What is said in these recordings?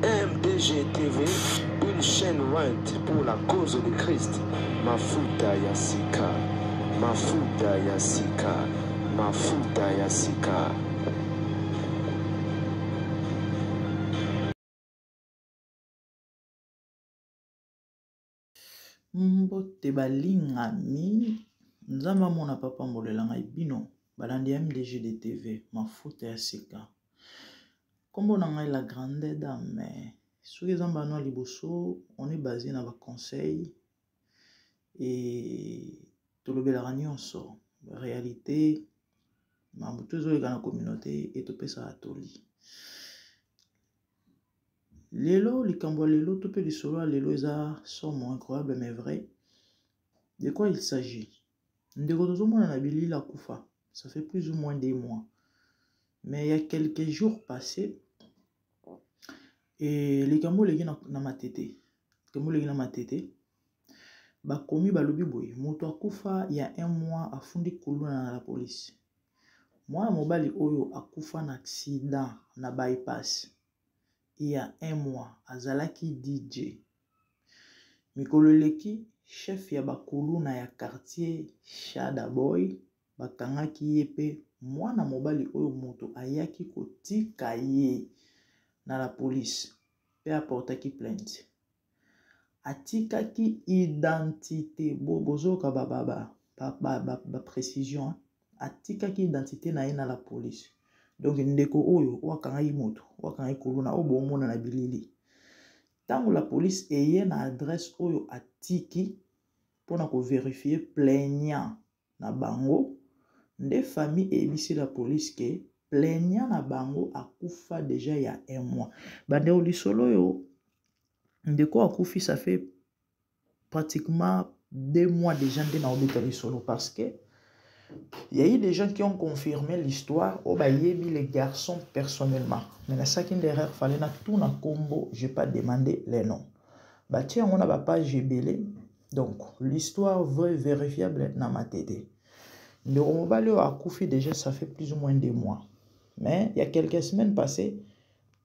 MDGTV, une chaîne white pour la cause de Christ. Mafuta ya sika, mafuta ya sika, mafuta ya sika. Mbote balingami nzamba mona papa mbolelanga ibino balandi MDGTV mafuta ya sika. Kombo na ngai la grande dame. Soki zamba no liboso, on est basé na ba conseil et tolobelaka nyonso réalité mabutu ezoleka na communauté et topesa atoli. Lelo likambo lelo to pe lisolo lelo eza somme incroyable mais vrai. De quoi il s'agit? Ndeko tozomona na bilila kufa. Ça fait plus ou moins 2 mois. Mais il y a quelques jours passés, et les Kambo legi na matete. Kambo legi na matete. Ba komi ba lobi boy. Moto akufa il y a 1 mois afundi kuluna na la police. Moi mobali oyo akufa na accident na bypass. Il y a 1 mois azalaki DJ. Mikolo leki chef ya ba kuluna ya quartier Shada Boy bakangaki yepe mwana mobali oyo moto ayaki kotika ye na la police pe aportaki plainte. Atikaki identité bozoka ba précision. Atikaki identité na ye na la police. Donc ndeko oyo wakangaki moto wakangaki kuluna obo omona na bilili. Tango la police eye na adresse oyo atiki pona ko vérifier plaignant na bango. Nde famille ebisi la police ke plaignant na bango akufa déjà il y a 1 mois. Bande olisolo yo ndeko akufi ça fait pratiquement 2 mois déjà nde na obeta lisolo parce que il y a eu des gens qui ont confirmé l'histoire au bayebi les garçons personnellement. Mais na ça qui derrière fallait na tout na combo, j'ai pas demandé les noms. Bah tiens on a ba page belé. Donc l'histoire vraie vérifiable na ma tête. Le mobali a koufi déjà ça fait plus ou moins 2 mois. Mais il y a quelques semaines passées,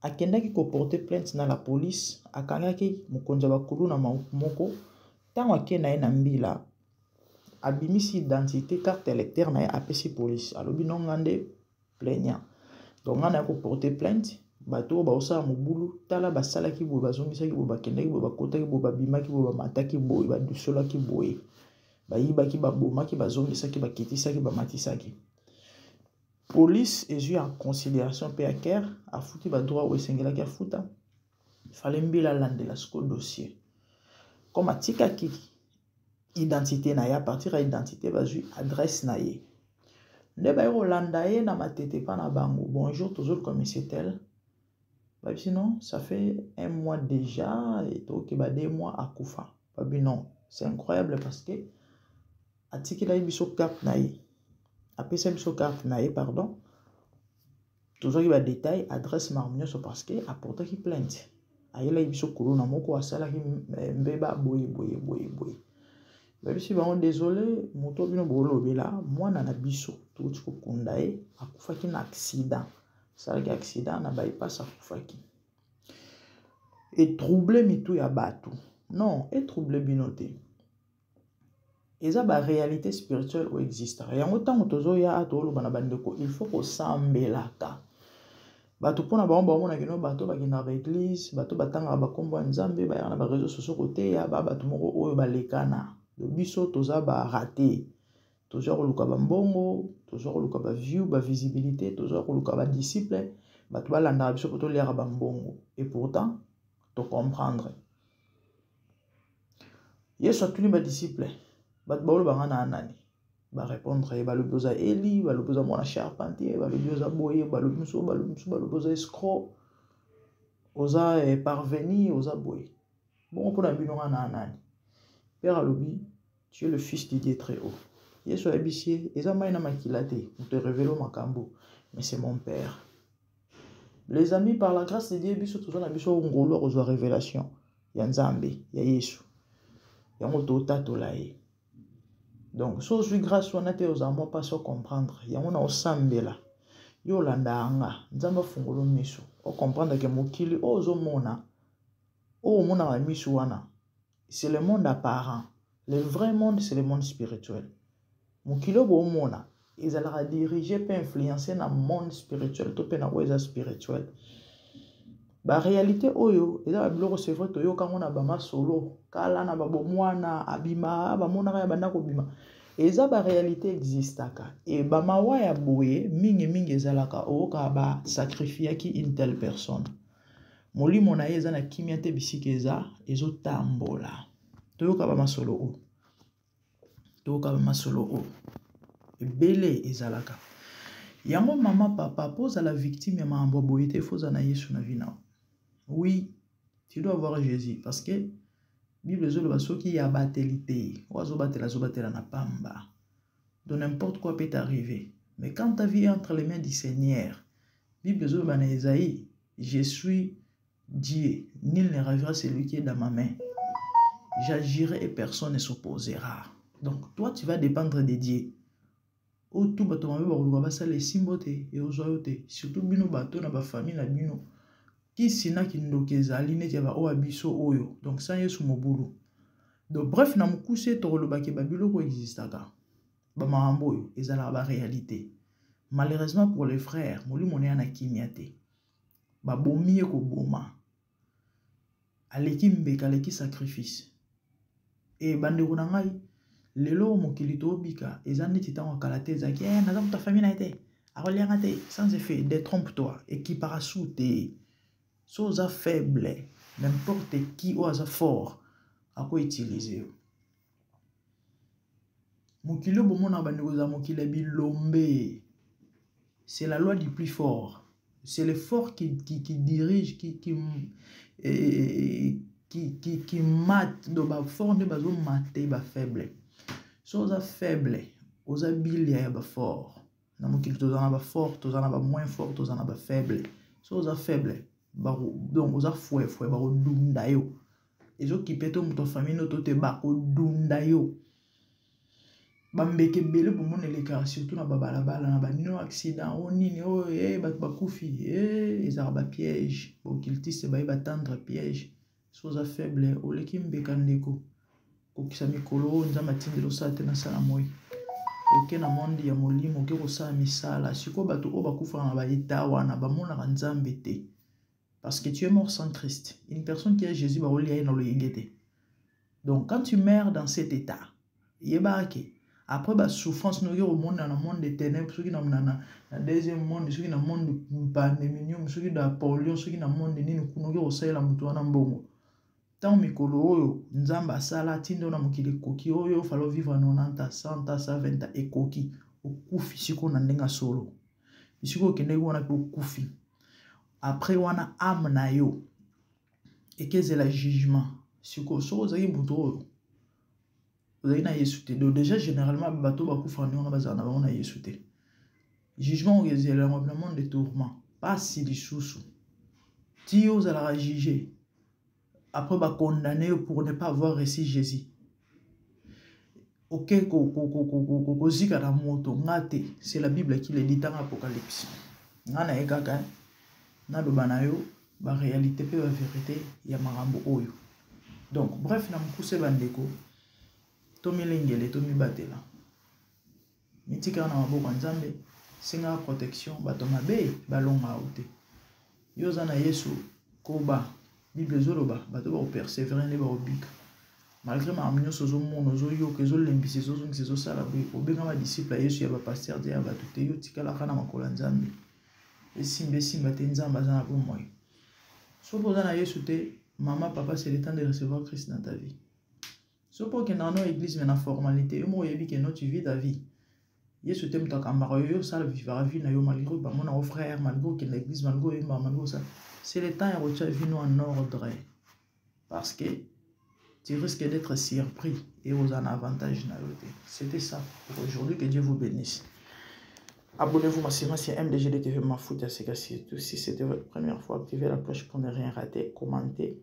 akendaki ko porter plainte dans la police, akangaki mukonza bakulu na moko, tango akena na mbila, abimisi identité carte électeur na apesi police. Alobi non ngande plaignant. Donc ngana ko porter plainte, bato ba osa mobulu, tala basala ki bo bazongisa ki bo bakendaki bo bakota ki bo babimaki bo bamataki bo ba dusola ki boye. Bayibaki babomaki bazongisaki bakitisaki bamatisaki. Police est eu en considération PAKR a foutu ba droit ou sengelaki a futa. Fallait mbila landela sko dossier. Comme atika ki identité na ya partir à identité bazu adresse na ye. Ne ba Rolanda ye na matete pa na bango. Bonjour toujours comme c'est tel. Bah sinon ça fait 1 mois déjà et donc ba 2 mois à kufa. Bah non, c'est incroyable parce que atiki la biso carte na ye. Apesa biso carte na ye pardon. Toujours il va détail adresse marmonioso parce que apportaki plainte. Ayela biso kuluna moko asala ki mbeba boye. Bah si ba désolé moto bino bolo bela mwana na biso tout ko kundae akufaki na accident. Ça ki accident na bypass akufaki. Et troublé mitou ya bato. Non, et troublé binoté. Et ça, la réalité spirituelle ou existe. Rien autant que tozo ya atolo bana bandeko, il faut que sambelaka. Bato pona ba omba mona kino bato ba kina ba église, bato batanga ba kombo nzambe ba yana ba réseaux sociaux côté ya ba bato moko oyo ba lekana. Le biso toza ba raté. Tozo ko luka ba mbongo, tozo ko luka ba view, ba visibilité, tozo ko luka ba disciple, bato ba landa biso poto lera ba mbongo. Et pourtant, to comprendre. Yesu atuni ba disciple. Bat baolo bangana anani ba répondre ba le boza Eli ba le boza mona charpentier ba le boza boye ba le muso ba le boza escroc oza parvenir oza boye Bon, pour la binonga na anani. Père Alobi, tu es le fils du Dieu très haut. Yesu abissier, et ça m'a makilate, nous te révélons makambo, mais c'est mon Père. Les amis, par la grâce de Dieu, biso toujours na biso ngolo reçoit révélation. Ya Nzambe, ya Yesu. Ya moto tatolaye. Donc, si je suis grâce à te aux amours pas sans comprendre, ya mona osambela. Yo landa anga, Nzamba fungolo miso. O comprendre que mokili ozo mona. O mona wa miso wana. C'est le monde apparent. Le vrai monde, c'est le monde spirituel. Mokili bo mona, ils allaient diriger et influencer dans le monde spirituel, tout pe na weza spirituel. Ba réalité oyo, eza ba biloko c'est vrai to yo kango na ba masolo, kala na ba bomwana abima, ba mona ya banda ko bima. Eza ba réalité existaka. Et ba mawa ya boye mingi ezalaka oka ba sacrifier ki une telle personne. Molimo na eza na kimia te bisiki eza ezo tambola. Toyoka ba masolo o. Toyoka ba masolo o. Ebele ezalaka. Yango mama papa pose à la victime ya maambo boye te foza na Yesu na vina. Oui, tu dois voir Jésus parce que Bible zolo basoki ya batelité, oazo batela na pamba. Donc n'importe quoi peut t'arriver. Mais quand ta vie est entre les mains du Seigneur, Bible zolo bana Esaïe, je suis Dieu, nul ne ravira celui qui est dans ma main. J'agirai et personne ne s'opposera. Donc toi tu vas dépendre de Dieu. O tout bato mabe ba basa les simbote et ozoyote, surtout bino bato na ba famille na bino. Qui sina ki ndokeza aline tia ba o abiso oyo. Donc ça Yesu mobulu. Donc bref na mukuse to lo ba ke babilo ko existaka. Ba maambo yo ezala ba réalité. Malheureusement pour les frères, moli moné na kimiate. Ba bomiye ko boma. Aleki mbeka aleki sacrifice. Et bande ko na ngai lelo mokili to bika ezandi titango kalate zaki naza ta famille na été. Arolianga te sans effet, détrompe-toi et qui parasute. Soza faible, n'importe qui ou asa fort, à quoi utiliser. Mokilo bomona bandekoza mokile bilombe. C'est la loi du plus fort. C'est le fort qui dirige, qui mate, donc ba fort ne bazo mate ba faible. Soza faible, oza bilia ya ba fort. Na mokili tozana ba fort, tozana ba moins fort, tozana ba faible. Soza faible. Donc oza fouet baro dunda yo ezo kipeto muto famille no tote bako dunda yo bambeke bele pour mon eleka surtout na babalabala na banino accident o nini o bat bakufi ezara ba piège okiltiste ba batendre piège soza faible oleki mbeka ndeko kokisa mikolo nza matindelo sa te na sala moi oke na monde ya molimo ke ko sa misala siko bato o bakufa na ba etawa na ba mona nzambe te. Parce que tu es mort sans Christ. Une personne qui est Jésus va relier dans le yengete. Donc quand tu meurs dans cet état, après la souffrance, nous sommes au monde dans le monde des ténèbres, ceux qui sont dans le deuxième monde, ceux qui sont dans le monde de pandémie, ceux qui sont dans Napoléon, ceux qui sont dans le monde de Nino, nous sommes au sein de la Moutoana Mbongo. Tant mikolo nzamba sala tindo na mokili koki oyo falo vivre 90 100 120 ans et koki okufi siko na ndenga solo. Siko kende wana pe okufi. Après wana âme na yo et que c'est le jugement siko so ozaki buto ozaki na Yesu te. Donc déjà généralement bato bakufa ni on bazana ba na Yesu te. Jugement c'est le monde de tourment pas si lisusu ti ozala juger après ba condamner pour ne pas avoir reçu Jésus. OK ko zika na moto ngate, c'est la Bible qui le dit dans Apocalypse. Ngana ekaka na lobana yo ba réalité pe ba vérité ya marambo oyo. Donc bref na mukuse bandeko to milengele to mibatela mitika na maboko nzambe singa protection bato mabe balonga ote yo za na Yesu koba Bible zoloba bato ba persévérer ne ba obika malgré ma amnio sozo mono zo yo kezo lembisi zo zo ngizo sala bi obenga ma disciple Yesu ya ba pasteur dia ba tout yo tikala kana makola nzambe esimbe simba te nzamba za na po moi so poza na Yesu te maman papa c'est le temps de recevoir Christ dans ta vie. So pour que dans nos églises mais na formalité yo mo yebi que no tu vis ta vie Yesu te mutaka mbaro yo sala vivra vie na yo malgré ba mon frère malgré que l'église malgré ça c'est le temps ya rocha vie no en ordre parce que tu risques d'être surpris et aux en avantage. C'était ça pour aujourd'hui. Que Dieu vous bénisse. Abonnez-vous à ma série, c'est MDGD TV Mafuta Yasika. Si c'était votre première fois, activez la cloche pour ne rien rater. Commentez,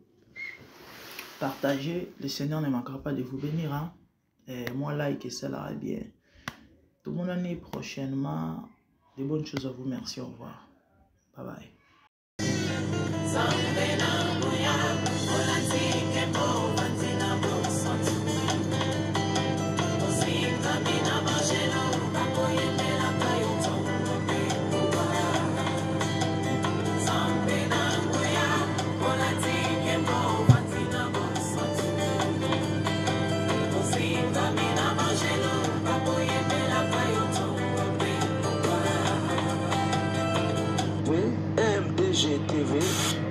partagez. Le Seigneur ne manquera pas de vous bénir. Hein? Et moi, like et ça là, bien. Tout le monde année prochainement. De bonnes choses à vous. Merci. Au revoir. Bye bye. MDGTV,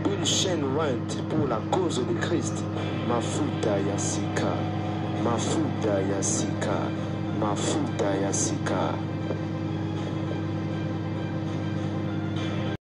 une chaîne ointe pour la cause de Christ. Mafuta Yasika, Mafuta Yasika, Mafuta Yasika.